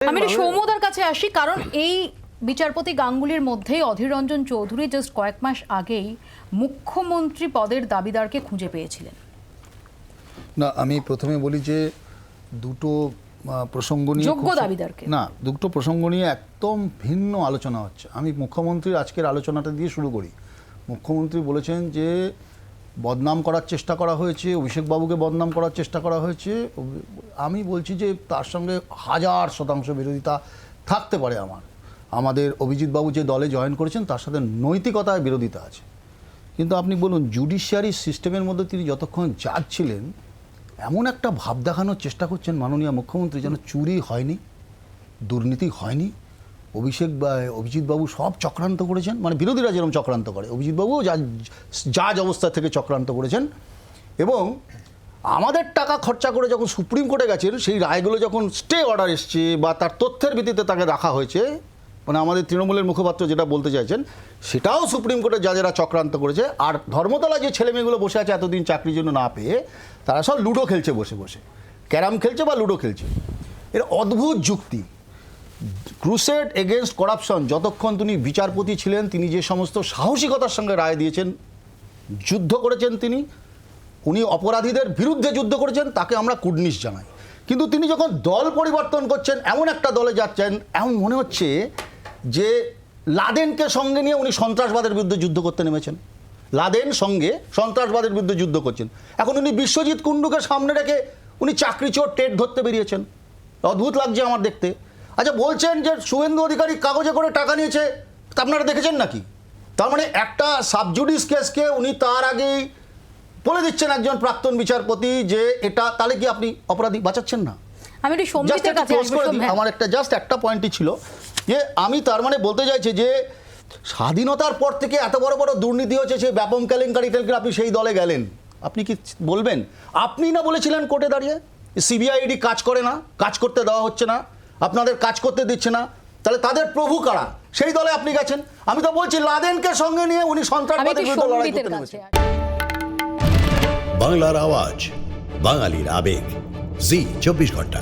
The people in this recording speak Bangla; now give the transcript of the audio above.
আমি সৌম্যদার কাছে আসি, কারণ এই বিচারপতি গাঙ্গুলির মধ্যেই অধীর রঞ্জন চৌধুরী জাস্ট কয়েক মাস আগেই মুখ্যমন্ত্রী পদের দাবিদারকে খুঁজে পেয়েছিলেন। না, আমি প্রথমে বলি যে দুটো প্রসঙ্গ নিয়ে যোগ্য দাবিদারকে দুটো প্রসঙ্গ নিয়ে একদম ভিন্ন আলোচনা হচ্ছে। আমি মুখ্যমন্ত্রীর আজকের আলোচনাটা দিয়ে শুরু করি। মুখ্যমন্ত্রী বলেছেন যে বদনাম করার চেষ্টা করা হয়েছে, অভিষেকবাবুকে বদনাম করার চেষ্টা করা হয়েছে। আমি বলছি যে তার সঙ্গে 1000% বিরোধিতা থাকতে পারে। আমাদের অভিজিৎবাবু যে দলে জয়েন করেছেন তার সাথে নৈতিকতায় বিরোধিতা আছে। কিন্তু আপনি বলুন, জুডিশিয়ারি সিস্টেমের মধ্যে তিনি যতক্ষণ জাজ ছিলেন এমন একটা ভাব দেখানোর চেষ্টা করছেন মাননীয় মুখ্যমন্ত্রী যেন চুরি হয়নি, দুর্নীতি হয়নি, অভিজিৎবাবু সব চক্রান্ত করেছেন। মানে বিরোধীরা যেরকম চক্রান্ত করে, অভিজিৎবাবুও জাজ অবস্থা থেকে চক্রান্ত করেছেন। এবং আমাদের টাকা খরচা করে যখন সুপ্রিম কোর্টে গেছেন, সেই রায়গুলো যখন স্টে অর্ডার এসছে বা তার তথ্যের ভিত্তিতে তাকে রাখা হয়েছে, মানে আমাদের তৃণমূলের মুখপাত্র যেটা বলতে চাইছেন সেটাও সুপ্রিম কোর্টে যারা চক্রান্ত করেছে। আর ধর্মতলা যে ছেলেমেয়েগুলো বসে আছে এতদিন চাকরির জন্য না পেয়ে, তারা সব লুডো খেলছে, বসে বসে ক্যারাম খেলছে বা লুডো খেলছে। এর অদ্ভুত যুক্তি। ক্রুসেড এগেনস্ট করাপশন যতক্ষণ তিনি বিচারপতি ছিলেন, তিনি যে সমস্ত সাহসিকতার সঙ্গে রায় দিয়েছেন, যুদ্ধ করেছেন, উনি অপরাধীদের বিরুদ্ধে যুদ্ধ করেছেন, তাকে আমরা কুর্নিশ জানাই। কিন্তু তিনি যখন দল পরিবর্তন করছেন, এমন একটা দলে যাচ্ছেন, এমন মনে হচ্ছে যে লাদেনকে সঙ্গে নিয়ে উনি সন্ত্রাসবাদের বিরুদ্ধে যুদ্ধ করতে নেমেছেন। লাদেন সঙ্গে সন্ত্রাসবাদের বিরুদ্ধে যুদ্ধ করছেন। এখন উনি বিশ্বজিৎ কুণ্ডুকে সামনে রেখে উনি চাকরি চোর টেট ধরতে বেরিয়েছেন। অদ্ভুত লাগছে আমার দেখতে। আচ্ছা, বলছেন যে শুভেন্দু অধিকারী কাগজে করে টাকা নিয়েছে, তা আপনারা দেখেছেন নাকি? তার মানে একটা সাবজুডিস কেসকে উনি তার আগেই বলে দিচ্ছেন একজন প্রাক্তন বিচারপতি যে এটা, তাহলে কি আপনি অপরাধী বাঁচাচ্ছেন না? আমি একটু সম্বিতের কাছে আমার একটা পয়েন্টই ছিল যে আমি তার মানে বলতে চাইছি যে স্বাধীনতার পর থেকে এত বড় বড় দুর্নীতি হচ্ছে, সেই ব্যাপক কেলেঙ্কারি আপনি সেই দলে গেলেন, আপনি কি বলবেন? আপনি না বলেছিলেন কোর্টে দাঁড়িয়ে সিবিআইডি কাজ করে না, কাজ করতে দেওয়া হচ্ছে না, আপনাদের কাজ করতে দিচ্ছে না, তাহলে তাদের প্রভু কারা? সেই দলে আপনি গেছেন। আমি তো বলছি লাদেনকে সঙ্গে নিয়ে উনি সন্ত্রাসবাদের বিরুদ্ধে লড়াই করতে নেমেছেন। বাংলার আওয়াজ, বাঙালির আবেগ, জি 24 ঘন্টা।